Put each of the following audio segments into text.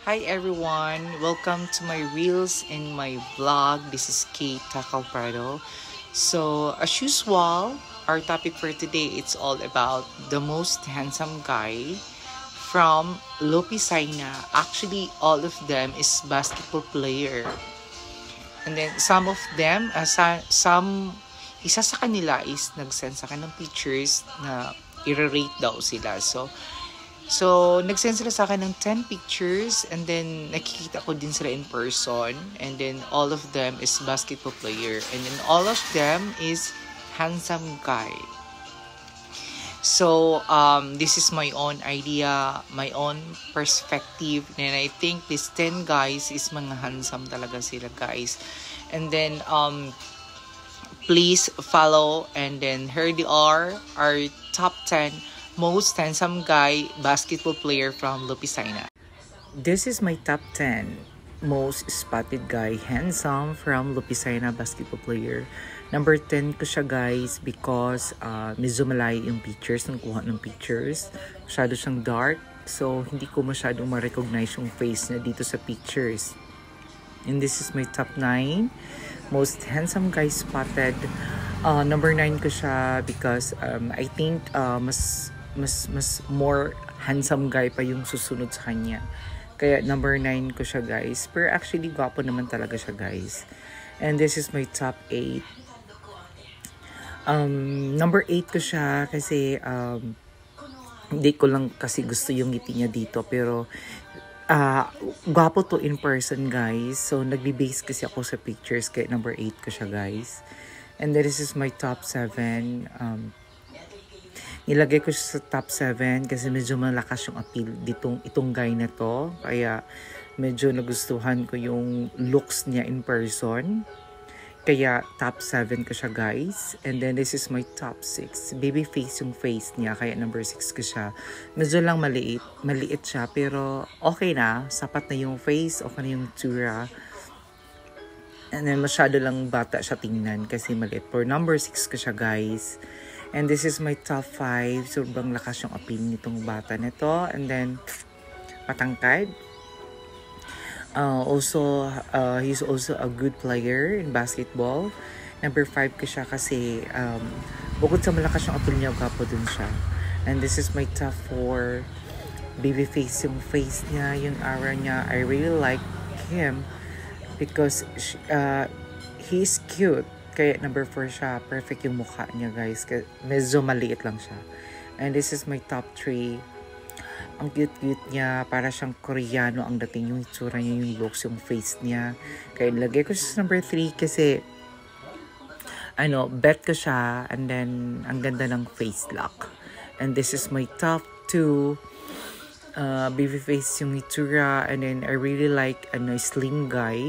Hi everyone! Welcome to my reels and my vlog. This is Kate Tacalprado. So, as usual, our topic for today, it's all about the most handsome guy from Lopisaina. Actually, all of them is basketball player. And then, some of them, isa sa kanila is nag-send sa akin ng pictures na i-rate daw sila. So, nag-send sila sa akin ng 10 pictures and then nakikita ko din sila in person and then all of them is basketball player and then all of them is handsome guy. So, this is my own idea, my own perspective and I think these 10 guys is mga handsome talaga sila guys. And then, please follow and then here they are, our top 10 most handsome guy basketball player from Lopisaina. This is my top 10 most spotted guy handsome from Lopisaina basketball player. Number 10 ko siya guys because medyo malay yung pictures, nung kuha ng pictures. Masyado siyang dark so hindi ko masyadong ma-recognize yung face niya dito sa pictures. And this is my top 9 most handsome guy spotted. Number 9 ko siya because I think mas more handsome guy pa yung susunod sa kanya. Kaya number 9 ko siya guys. Pero actually gwapo naman talaga siya guys. And this is my top 8. Number 8 ko siya kasi hindi ko lang kasi gusto yung ngiti niya dito. Pero gwapo to in person guys. So nagbe-base kasi ako sa pictures. Kaya number 8 ko siya guys. And this is my top 7. Nilagay ko siya sa top 7 kasi medyo malakas yung appeal itong guy na to. Kaya medyo nagustuhan ko yung looks niya in person. Kaya top 7 ko siya guys. And then this is my top 6. Baby face yung face niya. Kaya number 6 ko siya. Medyo lang maliit siya. Pero okay na. Sapat na yung face. Okay na yung tsura. And then masyado lang bata siya tingnan kasi maliit. For number 6 ko siya guys. And this is my top 5. Sobrang lakas yung appeal nitong bata nito. And then, matangkad. He's also a good player in basketball. Number 5 ko siya kasi bukod sa malakas yung appeal niya, gwapo dun siya. And this is my top 4. Baby face yung face niya, yung aura niya. I really like him because he's cute. Kaya number 4 siya. Perfect yung mukha niya guys. Medyo maliit lang siya. And this is my top 3. Ang cute-cute niya. Para siyang Koreano ang dating yung itsura niya, yung looks, yung face niya. Kaya nilagay ko siya sa number 3 kasi bet ko siya. And then, ang ganda ng face lock. And this is my top 2. Baby face yung itsura. And then, I really like slim guy.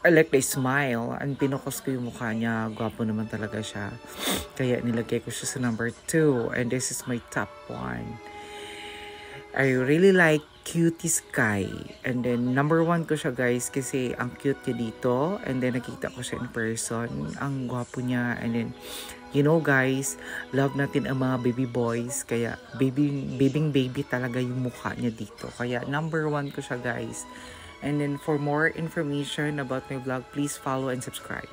I like the smile. And pinokos ko yung mukha niya. Gwapo naman talaga siya. Kaya nilagay ko siya sa number 2. And this is my top 1. I really like Cutie Sky. And then number 1 ko siya guys. Kasi ang cute niya dito. And then nakita ko siya in person. Ang gwapo niya. And then you know guys, love natin ang mga baby boys. Kaya baby talaga yung mukha niya dito. Kaya number 1 ko siya guys. And then for more information about my vlog, please follow and subscribe.